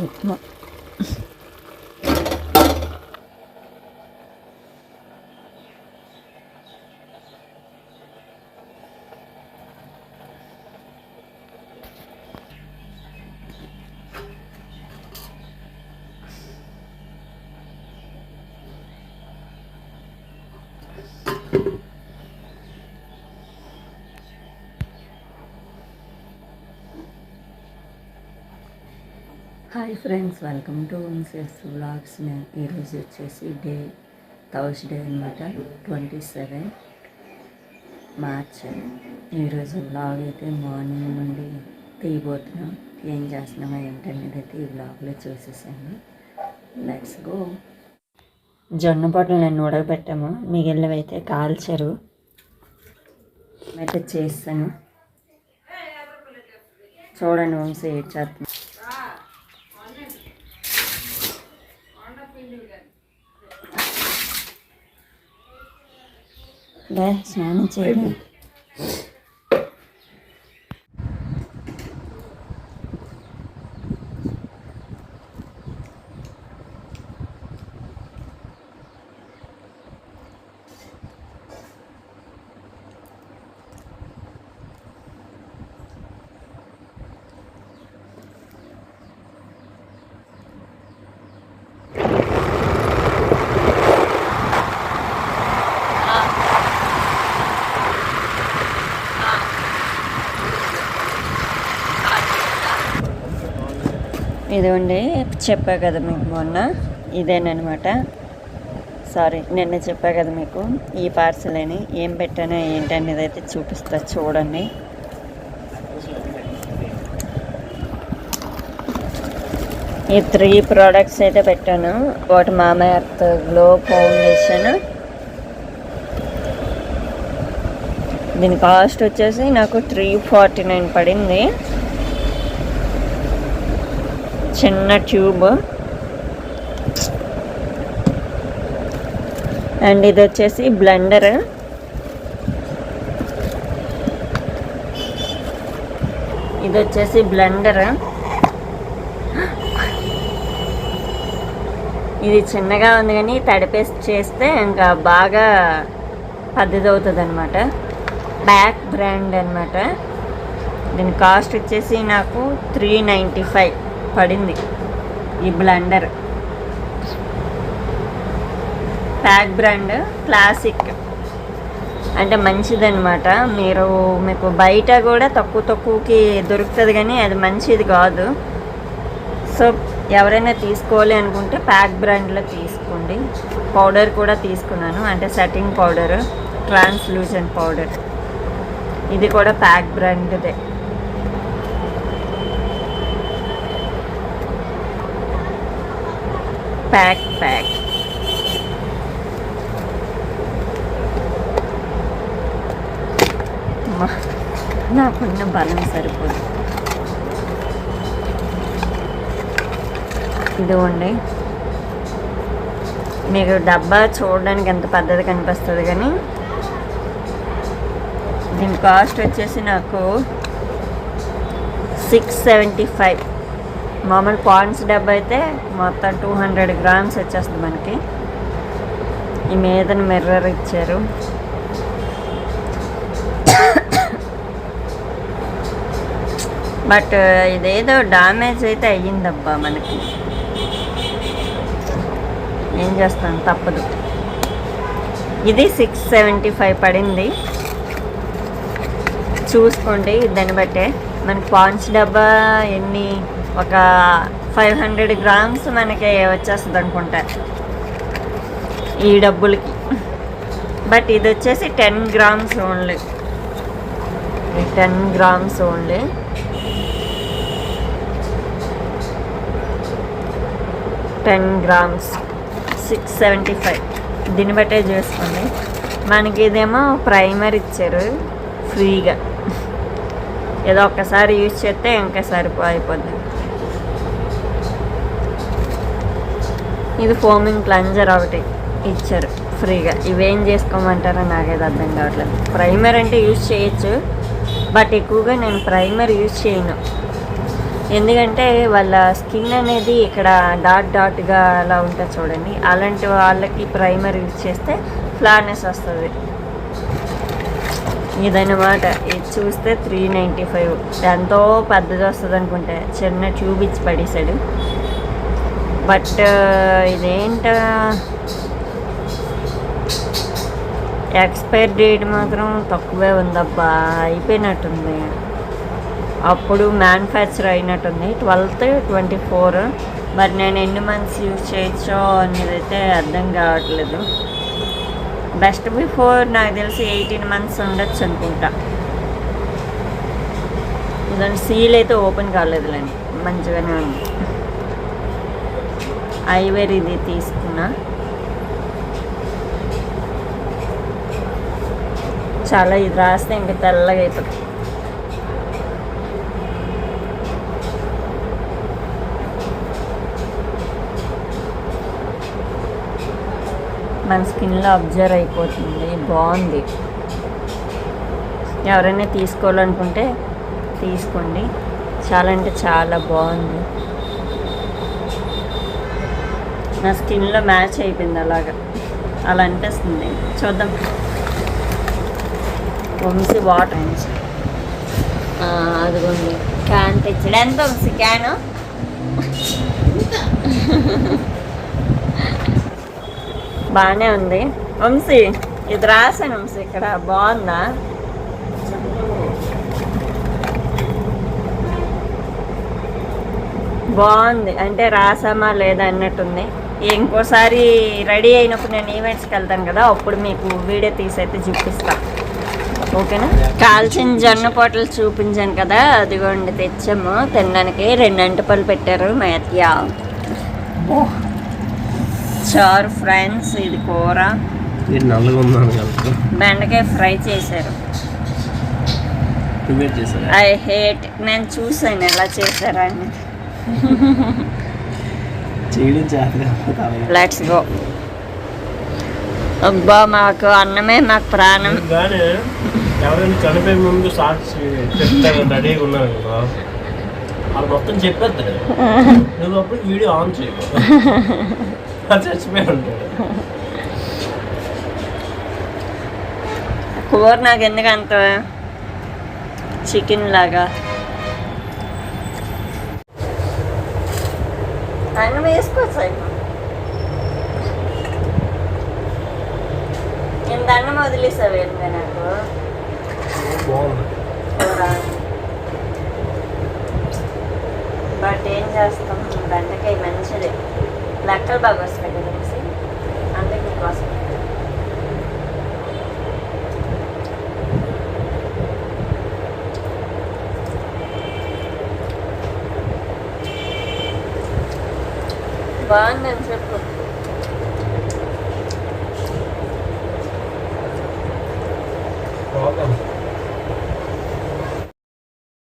Upma. Hi friends, welcome to Mrs vlogs. ఈరోజు వచ్చేసి Thursday అనమాట, 27 మార్చ్. ఈరోజు వ్లాగ్ అయితే మార్నింగ్ నుండి తీయబోతున్నాం. ఏం చేస్తున్నామో ఏంటనేది అయితే ఈ వ్లాగ్లో చూసేసాను. Let's go. జొన్న పొట్టలు నేను ఉడకబెట్టాము, మిగిలినవి అయితే కాల్చారు. అయితే చేస్తాను, చూడండి వంశీ ఏడ్ చేస్తాను. స్నానం చేయడం. ఇదిగోండి, చెప్పా కదా మీకు మొన్న, ఇదేనమాట. సారీ, నిన్న చెప్పా కదా మీకు ఈ పార్సల్ అని. ఏం పెట్టానో ఏంటి అనేది అయితే చూపిస్తా, చూడండి. ఈ 3 ప్రోడక్ట్స్ అయితే పెట్టాను. ఒకటి మామా ఎర్త్ గ్లో ఫౌండేషన్. దీని కాస్ట్ వచ్చేసి నాకు 349 పడింది. చిన్న ట్యూబ్. అండ్ ఇది వచ్చేసి బ్లెండర్. ఇది చిన్నగా ఉంది కానీ తడిపేసి చేస్తే ఇంకా బాగా పద్ధతి అవుతుంది అనమాట. బ్యాక్ బ్రాండ్ అనమాట. దీని కాస్ట్ వచ్చేసి నాకు 395 పడింది. ఈ బ్లెండర్ ప్యాక్ బ్రాండ్, క్లాసిక్ అంటే మంచిదన్నమాట. మీకు బయట కూడా తక్కువకి దొరుకుతుంది కానీ అది మంచిది కాదు. సో ఎవరైనా తీసుకోవాలి అనుకుంటే ప్యాక్ బ్రాండ్లో తీసుకోండి. పౌడర్ కూడా తీసుకున్నాను, అంటే సెట్టింగ్ పౌడర్, ట్రాన్స్లూజెంట్ పౌడర్. ఇది కూడా ప్యాక్ బ్రాండ్దే. ప్యాక్ నాకున్న బలం సరిపోదు. ఇదిగోండి, మీకు డబ్బా చూడడానికి ఎంత పెద్దది కనిపిస్తుంది కానీ దీని కాస్ట్ వచ్చేసి నాకు 675. మామూలు పాండ్స్ డబ్బా అయితే మొత్తం 200 గ్రామ్స్ వచ్చేస్తుంది మనకి. ఈ మీద మిర్రర్ ఇచ్చారు. బట్ ఇదేదో డ్యామేజ్ అయితే అయ్యిందబ్బా మనకి. ఏం చేస్తాను, తప్పదు. ఇది 675 పడింది. చూసుకోండి, దాన్ని బట్టే మనకి పాండ్స్ డబ్బా ఎన్ని, ఒక 500 గ్రామ్స్ మనకి వచ్చేస్తుంది అనుకుంటా ఈ డబ్బులకి. బట్ ఇది వచ్చేసి 10 గ్రామ్స్ ఓన్లీ. 10 grams only. $10 675. దీన్ని బట్టే చూసుకోండి. మనకి ఇదేమో ప్రైమర్ ఇచ్చారు ఫ్రీగా. ఏదో ఒక్కసారి యూజ్ చేస్తే ఇంకా అయిపోద్ది. ఇది ఫోమింగ్ ప్లంజర్ ఒకటి ఇచ్చారు ఫ్రీగా. ఇవేం చేసుకోమంటారో నాకైతే అర్థం కావట్లేదు. ప్రైమర్ అంటే యూజ్ చేయొచ్చు, బట్ ఎక్కువగా నేను ప్రైమర్ యూజ్ చేయను. ఎందుకంటే వాళ్ళ స్కిన్ అనేది ఇక్కడ డాట్ డాట్గా అలా ఉంటుంది చూడండి, అలాంటి వాళ్ళకి ప్రైమర్ యూజ్ చేస్తే ఫ్లానెస్ వస్తుంది. ఇదన్నమాట. ఇది చూస్తే 395, ఎంతో పెద్దది వస్తుంది అనుకుంటే చిన్న ట్యూబ్ ఇచ్చి పడేసాడు. బట్ ఇదేంట ఎక్స్పైర్ డేట్ మాత్రం తక్కువే ఉందబ్బా, అయిపోయినట్టుంది. అప్పుడు మ్యానుఫ్యాక్చర్ అయినట్టుంది 12th 24. మరి నేను ఎన్ని మంత్స్ యూజ్ చేయొచ్చో అనేది అయితే అర్థం కావట్లేదు. బెస్ట్ బిఫోర్ నాకు తెలిసి 18 months ఉండొచ్చు అనుకుంటా. దాని సీల్ అయితే ఓపెన్ కాలేదులేండి, మంచిగానే ఉంది. ఐవేర్ ఇది తీసుకున్నా, చాలా ఇది రాస్తే ఇంకా తెల్లగా అయిపోతుంది. మన స్కిన్లో అబ్జర్వ్ అయిపోతుంది, బాగుంది. ఎవరైనా తీసుకోవాలనుకుంటే తీసుకోండి, చాలా అంటే చాలా బాగుంది. నా స్కిన్లో మ్యాచ్ అయిపోయింది, అలా అనిపిస్తుంది. చూద్దాం. వంశీ వాటర్ అదిగోండి, క్యాన్ తెచ్చాడు. ఎంత వంశీ క్యాను? బాగానే ఉంది వంశీ. ఇది రాశాను వంశీ, ఇక్కడ బాగుందా? బాగుంది అంటే రాసామా లేదా అన్నట్టుంది. ఇంకోసారి రెడీ అయినప్పుడు నేను ఈవెంట్స్కి వెళ్తాను కదా, అప్పుడు మీకు వీడియో తీసైతే చూపిస్తా, ఓకేనా? కాల్చిన జొన్న పొట్టలు చూపించాను కదా, అదిగోండి తెచ్చాము తినడానికి. 2 అంటపళ్ళు పెట్టారు మా అత్తయ్య. చారు ఫ్రెండ్స్, ఇది కూర, బెండకాయ ఫ్రై చేశారు. ఐ హేట్, నేను చూసాను ఎలా చేశారా అని. Let's go. అబ్బా, మాకు అన్నమే మాకు ప్రాణం. ఎవరైనా చనిపోయే ముందు సాక్షి చెప్తాను రెడీగా ఉన్నాను కదా, వాళ్ళు మొత్తం చెప్పేస్తాడు. నువ్వు అప్పుడు వీడియో ఆన్ చేయకు, చచ్చిపోయి ఉంటాడు. కూర నాకు ఎందుకు అంత చికెన్ లాగా. అన్నం వేసుకోవచ్చు. నేను అన్నం వదిలేసావు ఏంటంటే నాకు బట్ ఏం చేస్తాం, బెండకాయ మంచిది, లెక్కలు బాగా వస్తాయి కదా అంటే మీకోసం. బాగుందని చెప్పు. Welcome.